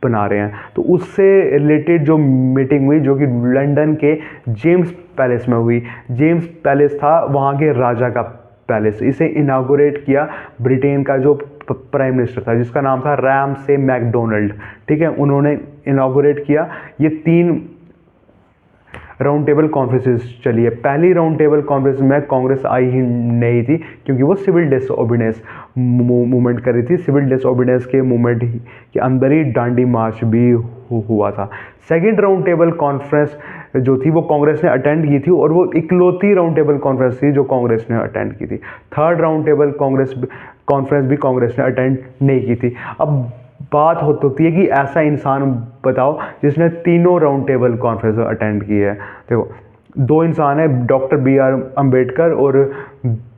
बना रहे हैं। तो उससे रिलेटेड जो मीटिंग हुई, जो कि लंदन के जेम्स पैलेस में हुई। जेम्स पैलेस था वहाँ के राजा का पैलेस। इसे इनागोरेट किया ब्रिटेन का जो प्राइम मिनिस्टर था, जिसका नाम था रैमसे मैकडोनाल्ड। ठीक है, उन्होंने इनागोरेट किया। ये 3 राउंड टेबल कॉन्फ्रेंसेस चली है। पहली राउंड टेबल कॉन्फ्रेंस में कांग्रेस आई ही नहीं थी, क्योंकि वो सिविल डिसओबीडियंस मूवमेंट कर रही थी। सिविल डिसओबीडियंस के मूवमेंट के अंदर ही दांडी मार्च भी हुआ था। सेकेंड राउंड टेबल कॉन्फ्रेंस जो थी वो कांग्रेस ने अटेंड की थी, और वो इकलौती राउंड टेबल कॉन्फ्रेंस थी जो कांग्रेस ने अटेंड की थी। थर्ड राउंड टेबल कॉन्फ्रेंस भी कांग्रेस ने अटेंड नहीं की थी। अब बात होती है कि ऐसा इंसान बताओ जिसने तीनों राउंड टेबल कॉन्फ्रेंस अटेंड की है। देखो, 2 इंसान है, डॉक्टर BR अम्बेडकर और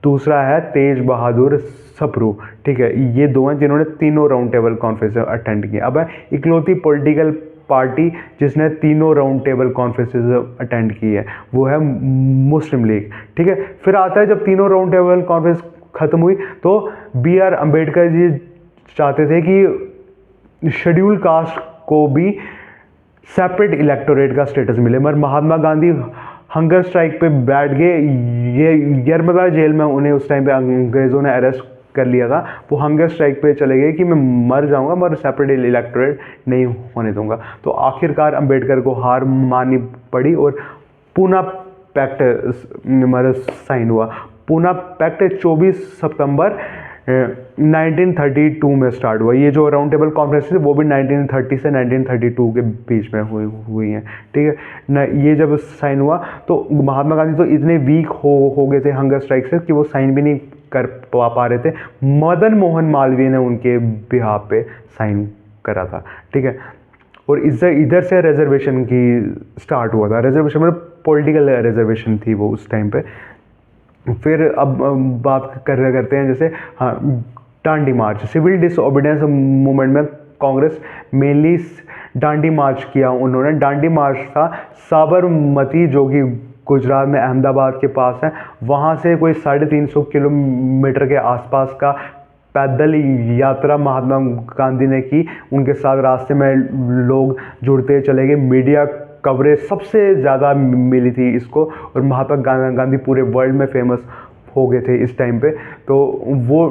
दूसरा है तेज बहादुर सप्रू। ठीक है, ये 2 हैं जिन्होंने तीनों राउंड टेबल कॉन्फ्रेंस अटेंड किए। अब है इकलौती पॉलिटिकल पार्टी जिसने तीनों राउंड टेबल कॉन्फ्रेंसेस अटेंड की है, वो है मुस्लिम लीग। ठीक है, फिर आता है जब तीनों राउंड टेबल कॉन्फ्रेंस ख़त्म हुई तो बी आर अम्बेडकर जी चाहते थे कि शेड्यूल कास्ट को भी सेपरेट इलेक्टोरेट का स्टेटस मिले, मगर महात्मा गांधी हंगर स्ट्राइक पे बैठ गए। ये यरमदा जेल में उन्हें उस टाइम पे अंग्रेज़ों ने अरेस्ट कर लिया था। वो हंगर स्ट्राइक पे चले गए कि मैं मर जाऊंगा मगर सेपरेट इलेक्टोरेट नहीं होने दूंगा। तो आखिरकार अंबेडकर को हार माननी पड़ी और पूना पैक्ट मतलब साइन हुआ। पूना पैक्ट 24 सितंबर 1932 में स्टार्ट हुआ। ये जो राउंड टेबल कॉन्फ्रेंस थी वो भी 1930 से 1932 के बीच में हुई हैं, ठीक है ना। ये जब साइन हुआ तो महात्मा गांधी तो इतने वीक हो गए थे हंगर स्ट्राइक से कि वो साइन भी नहीं कर पा रहे थे। मदन मोहन मालवीय ने उनके बिहाफ पे साइन करा था, ठीक है। और इधर से रिजर्वेशन की स्टार्ट हुआ था। रिजर्वेशन मतलब पॉलिटिकल रिजर्वेशन थी वो उस टाइम पे। फिर अब बात करते हैं जैसे हाँ डांडी मार्च, सिविल डिसओबीडियंस मूवमेंट में कांग्रेस मेनली डांडी मार्च किया उन्होंने। डांडी मार्च था साबरमती जो कि गुजरात में अहमदाबाद के पास है, वहाँ से कोई 350 किलोमीटर के आसपास का पैदल यात्रा महात्मा गांधी ने की। उनके साथ रास्ते में लोग जुड़ते चले गए। मीडिया कवरेज सबसे ज़्यादा मिली थी इसको और महात्मा गांधी पूरे वर्ल्ड में फेमस हो गए थे इस टाइम पे। तो वो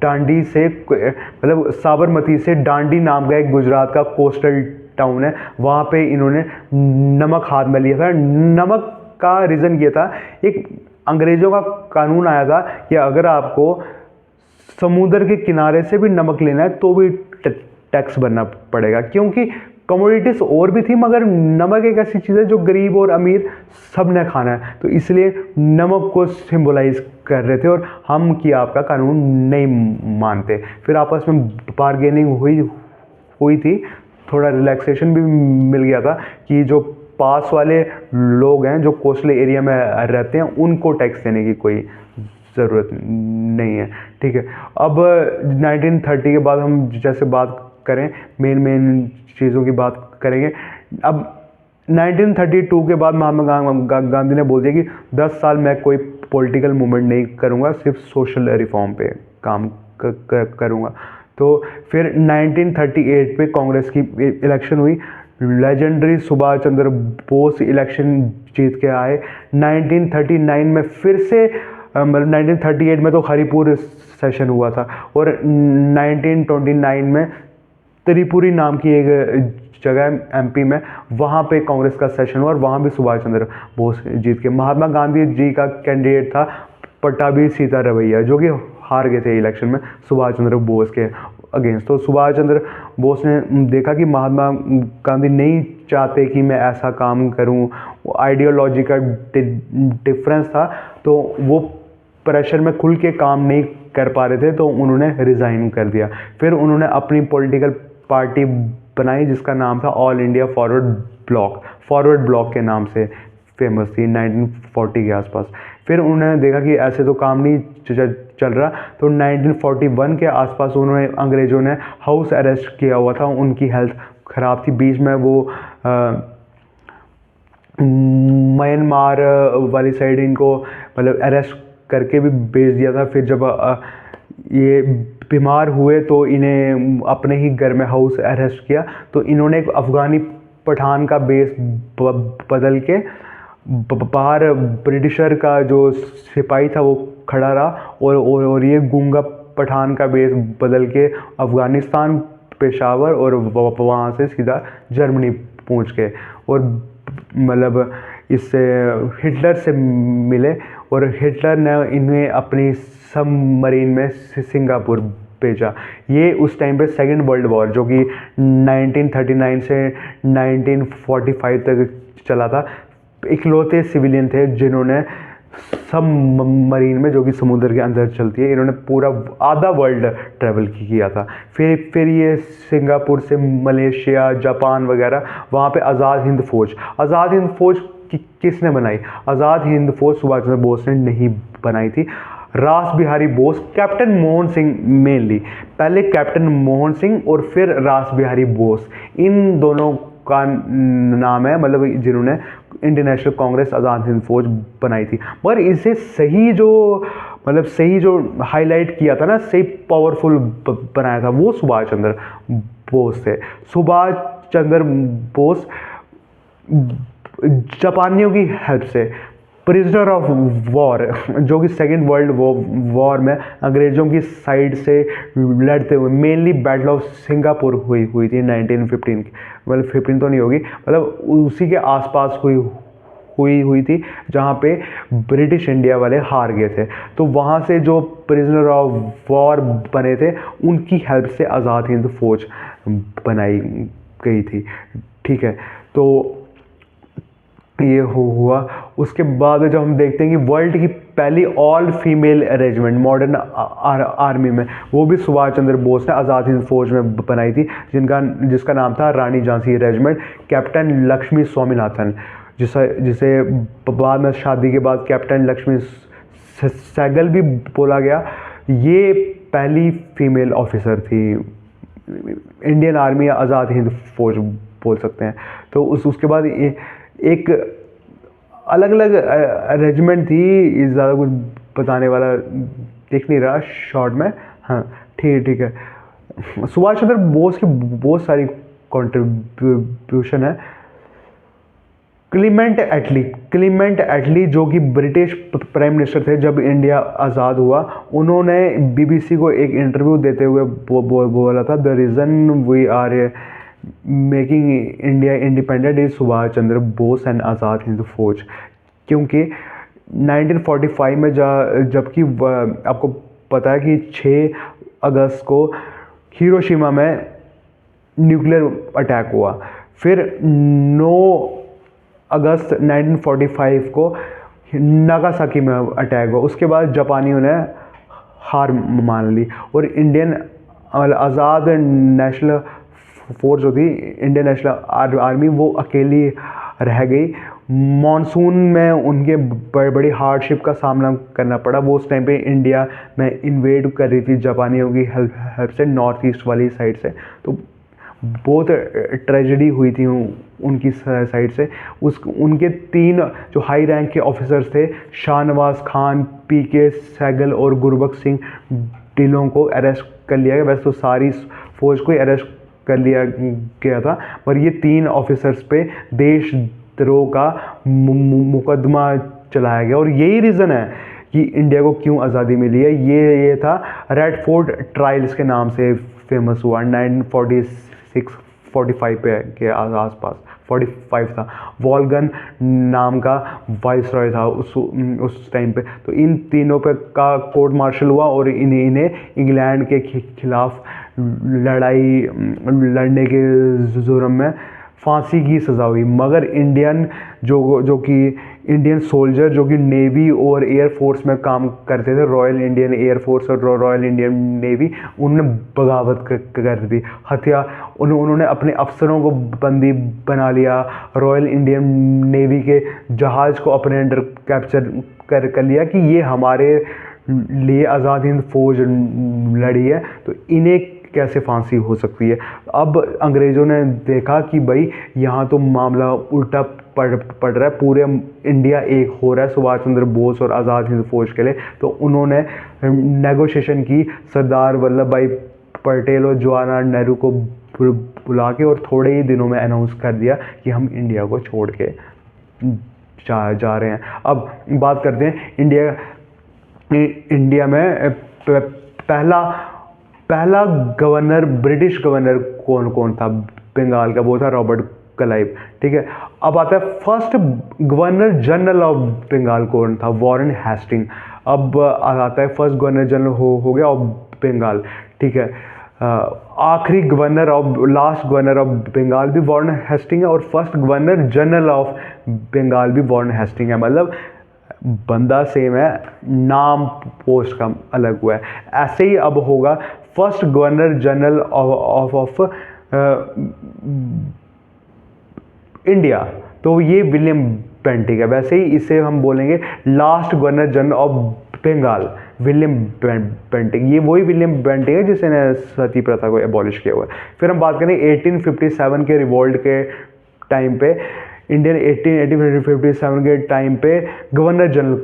डांडी से मतलब साबरमती से डांडी नाम का एक गुजरात का कोस्टल टाउन है, वहाँ पे इन्होंने नमक हाथ में लिया था। नमक का रीज़न ये था, एक अंग्रेज़ों का कानून आया था कि अगर आपको समुद्र के किनारे से भी नमक लेना है तो भी टैक्स भरना पड़ेगा, क्योंकि कमोडिटीज़ और भी थी मगर नमक एक ऐसी चीज़ है जो गरीब और अमीर सब ने खाना है। तो इसलिए नमक को सिंबलाइज कर रहे थे और हम कि आपका कानून नहीं मानते। फिर आपस में बारगेनिंग हुई थी, थोड़ा रिलैक्सेशन भी मिल गया था कि जो पास वाले लोग हैं जो कोस्टल एरिया में रहते हैं उनको टैक्स देने की कोई ज़रूरत नहीं है, ठीक है। अब 1930 के बाद हम जैसे बात करें मेन चीज़ों की बात करेंगे। अब 1932 के बाद महात्मा गांधी ने बोल दिया कि 10 साल मैं कोई पॉलिटिकल मूवमेंट नहीं करूँगा, सिर्फ सोशल रिफॉर्म पे काम करूँगा। तो फिर 1938 में कांग्रेस की इलेक्शन हुई। लेजेंडरी सुभाष चंद्र बोस इलेक्शन जीत के आए। 1939 में फिर से मतलब 1938 में तो हरिपुर सेशन हुआ था और 1929 में त्रिपुरी नाम की एक जगह एमपी में, वहाँ पे कांग्रेस का सेशन हुआ और वहाँ भी सुभाष चंद्र बोस जीत के। महात्मा गांधी जी का कैंडिडेट था पट्टाभी सीतारमैया जो कि हार गए थे इलेक्शन में सुभाष चंद्र बोस के अगेंस्ट। तो सुभाष चंद्र बोस ने देखा कि महात्मा गांधी नहीं चाहते कि मैं ऐसा काम करूं, आइडियोलॉजी का डिफरेंस था, तो वो प्रेशर में खुल के काम नहीं कर पा रहे थे, तो उन्होंने रिज़ाइन कर दिया। फिर उन्होंने अपनी पॉलिटिकल पार्टी बनाई जिसका नाम था ऑल इंडिया फॉरवर्ड ब्लॉक के नाम से फेमस थी 1940 के आसपास। फिर उन्होंने देखा कि ऐसे तो काम नहीं चल रहा, तो 1941 के आसपास उन्होंने अंग्रेज़ों ने हाउस अरेस्ट किया हुआ था। उनकी हेल्थ ख़राब थी, बीच में वो म्यांमार वाली साइड इनको मतलब अरेस्ट करके भी भेज दिया था। फिर जब ये बीमार हुए तो इन्हें अपने ही घर में हाउस अरेस्ट किया। तो इन्होंने एक अफ़गानी पठान का बेस बदल के बाहर ब्रिटिशर का जो सिपाही था वो खड़ा रहा और ये गूंगा पठान का बेस बदल के अफ़गानिस्तान, पेशावर और वहाँ से सीधा जर्मनी पहुँच गए और मतलब इससे हिटलर से मिले और हिटलर ने इन्हें अपनी सबमरीन में सिंगापुर भेजा। ये उस टाइम पे सेकेंड वर्ल्ड वॉर जो कि 1939 से 1945 तक चला था, इकलौते सिविलियन थे जिन्होंने सबमरीन में जो कि समुद्र के अंदर चलती है, इन्होंने पूरा आधा वर्ल्ड ट्रैवल किया था। फिर ये सिंगापुर से मलेशिया, जापान वगैरह वहाँ पे आज़ाद हिंद फ़ौज किसने बनाई? आज़ाद हिंद फ़ौज सुभाष चंद्र बोस ने नहीं बनाई थी, रास बिहारी बोस, कैप्टन मोहन सिंह मेनली। पहले कैप्टन मोहन सिंह और फिर रास बिहारी बोस, इन दोनों का नाम है मतलब जिन्होंने इंडियन नेशनल कांग्रेस आज़ाद हिंद फ़ौज बनाई थी। मगर इसे सही जो मतलब सही जो हाईलाइट किया था ना, सही पावरफुल बनाया था, वो सुभाष चंद्र बोस थे। सुभाष चंद्र बोस जापानियों की हेल्प से प्रिजनर ऑफ वॉर, जो कि सेकेंड वर्ल्ड वॉर में अंग्रेज़ों की साइड से लड़ते हुए, मेनली बैटल ऑफ सिंगापुर हुई थी 1915 की, मतलब 15 तो नहीं होगी, मतलब उसी के आसपास हुई थी, जहाँ पे ब्रिटिश इंडिया वाले हार गए थे। तो वहाँ से जो प्रिजनर ऑफ वॉर बने थे, उनकी हेल्प से आज़ाद हिंद फौज बनाई गई थी। ठीक है, तो ये हुआ। उसके बाद जब हम देखते हैं कि वर्ल्ड की पहली all female regiment modern army में, वो भी सुभाष चंद्र बोस ने आज़ाद हिंद फौज में बनाई थी, जिसका नाम था रानी झांसी रेजिमेंट, कैप्टन लक्ष्मी स्वामीनाथन, जिसे बाद में शादी के बाद कैप्टन लक्ष्मी सहगल भी बोला गया। ये पहली फीमेल ऑफिसर थी इंडियन आर्मी या आज़ाद हिंद फौज बोल सकते हैं। तो उसके बाद एक अलग अलग रेजिमेंट थी, ज़्यादा कुछ बताने वाला दिख नहीं रहा शॉर्ट में। हाँ, ठीक है। सुभाष चंद्र बोस की बहुत सारी कंट्रीब्यूशन है। क्लीमेंट एटली जो कि ब्रिटिश प्राइम मिनिस्टर थे जब इंडिया आज़ाद हुआ, उन्होंने बीबीसी को एक इंटरव्यू देते हुए बोला था, the reason we are making India independent is Subhash Chandra Bose and Azad Hind Fauj. क्योंकि 1945 में जबकि आपको पता है कि 6 अगस्त को हिरोशिमा में न्यूक्लियर अटैक हुआ, फिर 9 अगस्त 1945 को नागासाकी में अटैक हुआ। उसके बाद जापानियों ने हार मान ली और इंडियन आज़ाद नेशनल फोर्स जो थी, इंडियन नेशनल आर्मी, वो अकेली रह गई। मॉनसून में उनके बड़ी हार्डशिप का सामना करना पड़ा। वो उस टाइम पे इंडिया में इन्वेड कर रही थी जापानियों की हेल्प से, नॉर्थ ईस्ट वाली साइड से। तो बहुत ट्रेजेडी हुई थी उनकी साइड से। उनके 3 जो हाई रैंक के ऑफिसर्स थे, शाहनवाज खान, पीके सहगल और गुरबख्श सिंह ढिल्लों को अरेस्ट कर लिया गया। वैसे तो सारी फौज को अरेस्ट कर लिया गया था, पर ये 3 ऑफिसर्स पे देशद्रोह का मुकदमा चलाया गया। और यही रीज़न है कि इंडिया को क्यों आज़ादी मिली है। ये था रेड फोर्ट ट्रायल्स के नाम से फेमस हुआ 1946-45 पे के आसपास, 45 था। वॉलगन नाम का वाइसरॉय था उस टाइम पे। तो इन तीनों पे का कोर्ट मार्शल हुआ और इन्हें इंग्लैंड के खिलाफ लड़ाई लड़ने के जुर्म में फांसी की सज़ा हुई। मगर इंडियन जो कि इंडियन सोल्जर जो कि नेवी और एयर फोर्स में काम करते थे, रॉयल इंडियन एयर फोर्स और रॉयल इंडियन नेवी, उन्होंने बगावत कर दी। उन्होंने अपने अफसरों को बंदी बना लिया। रॉयल इंडियन नेवी के जहाज़ को अपने अंडर कैप्चर कर लिया कि ये हमारे लिए आज़ाद हिंद फौज लड़ी है, तो इन्हें कैसे फांसी हो सकती है। अब अंग्रेज़ों ने देखा कि भाई यहाँ तो मामला उल्टा पड़ रहा है, पूरे इंडिया एक हो रहा है सुभाष चंद्र बोस और आज़ाद हिंद फौज के लिए। तो उन्होंने नेगोशिएशन की सरदार वल्लभ भाई पटेल और जवाहरलाल नेहरू को बुला के, और थोड़े ही दिनों में अनाउंस कर दिया कि हम इंडिया को छोड़ के जा रहे हैं। अब बात करते हैं इंडिया में पहला गवर्नर, ब्रिटिश गवर्नर कौन था बंगाल का, वो था रॉबर्ट क्लाइव। ठीक है, अब आता है first governor general of Bengal कौन था, वॉरेन हेस्टिंग। अब आता है फर्स्ट गवर्नर जनरल हो गया ऑफ बंगाल। ठीक है, आखिरी governor of, last governor of Bengal भी वॉरेन हेस्टिंग है, और first governor general of Bengal भी वॉरेन हेस्टिंग है। मतलब बंदा सेम है, नाम पोस्ट का अलग हुआ है। ऐसे ही अब होगा first governor general of India, तो ये विलियम बेंटिक है। वैसे ही इसे हम बोलेंगे last governor general of Bengal, William Bentinck. ये वही विलियम बेंटिक है जिसने सती प्रथा को एबॉलिश किया हुआ है। फिर हम बात करें 1857 के रिवॉल्ट के टाइम पे इंडियन 1857 के टाइम पे गवर्नर जनरल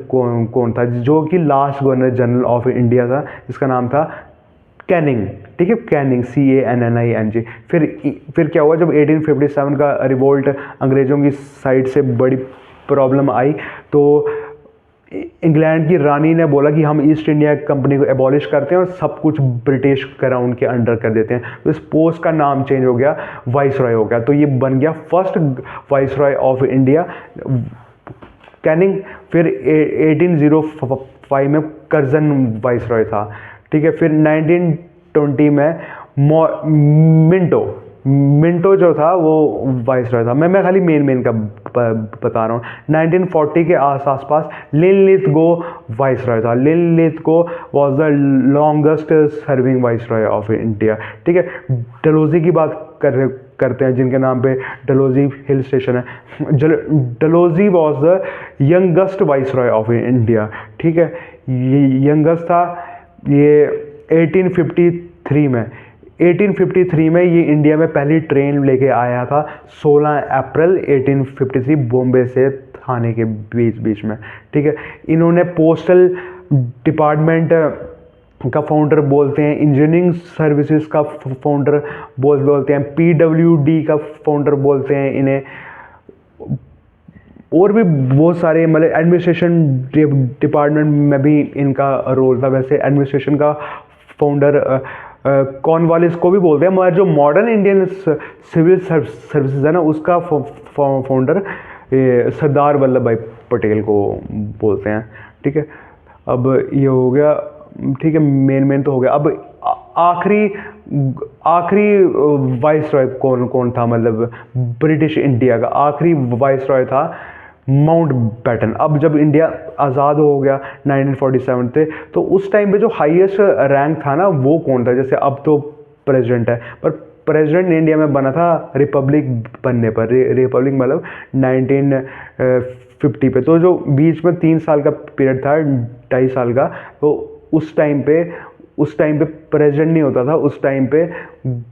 कौन था, जो कि last governor general of India था, जिसका नाम था कैनिंग। ठीक है, कैनिंग, CANNING। फिर क्या हुआ, जब 1857 का रिवोल्ट अंग्रेज़ों की साइड से बड़ी प्रॉब्लम आई, तो इंग्लैंड की रानी ने बोला कि हम ईस्ट इंडिया कंपनी को एबॉलिश करते हैं और सब कुछ ब्रिटिश क्राउन के अंडर कर देते हैं। तो इस पोस्ट का नाम चेंज हो गया, वाइसरॉय हो गया। तो ये बन गया first viceroy of India Canning. फिर 1805 में कर्जन वाइसरॉय था। ठीक है, फिर 1920 में मिंटो जो था वो वाइसरॉय था। मैं खाली मेन का बता रहा हूँ। 1940 के आसपास लिनलिथगो वाइसरॉय था। Linlithgow was the longest serving viceroy of India. ठीक है, डलहौजी की बात करते हैं, जिनके नाम पे डलहौजी हिल स्टेशन है। Dalhousie was the youngest viceroy of India. ठीक है, ये यंगेस्ट था। ये 1853 में ये इंडिया में पहली ट्रेन लेके आया था, 16 अप्रैल 1853, बॉम्बे से थाने के बीच में। ठीक है, इन्होंने पोस्टल डिपार्टमेंट का फाउंडर बोलते हैं, इंजीनियरिंग सर्विसेज का फाउंडर बोलते हैं, PWD का फाउंडर बोलते हैं इन्हें, और भी बहुत सारे, मतलब एडमिनिस्ट्रेशन डिपार्टमेंट में भी इनका रोल था। वैसे एडमिनिस्ट्रेशन का फाउंडर कॉर्नवालिस को भी बोलते हैं, मगर जो मॉडर्न इंडियन सिविल सर्विसेज है ना, उसका फाउंडर सरदार वल्लभ भाई पटेल को बोलते हैं। ठीक है, अब ये हो गया। ठीक है, मेन तो हो गया। अब आखिरी वाइसरॉय कौन था, मतलब ब्रिटिश इंडिया का आखिरी वाइसरॉय था माउंटबेटन। अब जब इंडिया आज़ाद हो गया 1947 से, तो उस टाइम पे जो हाईएस्ट रैंक था ना, वो कौन था? जैसे अब तो प्रेसिडेंट है, पर प्रेसिडेंट इंडिया में बना था रिपब्लिक बनने पर। रिपब्लिक मतलब 1950 पे। तो जो बीच में 3 साल का पीरियड था, 2.5 साल का, तो उस टाइम पे प्रेसिडेंट नहीं होता था, उस टाइम पे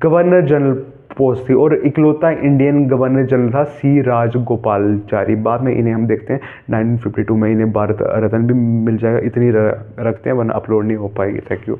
गवर्नर जनरल पोस्ट थी, और इकलौता इंडियन गवर्नर जनरल था C राजगोपालाचारी। बाद में इन्हें हम देखते हैं 1952 में इन्हें भारत रत्न भी मिल जाएगा, इतनी रखते हैं, वरना अपलोड नहीं हो पाएगी। Thank you.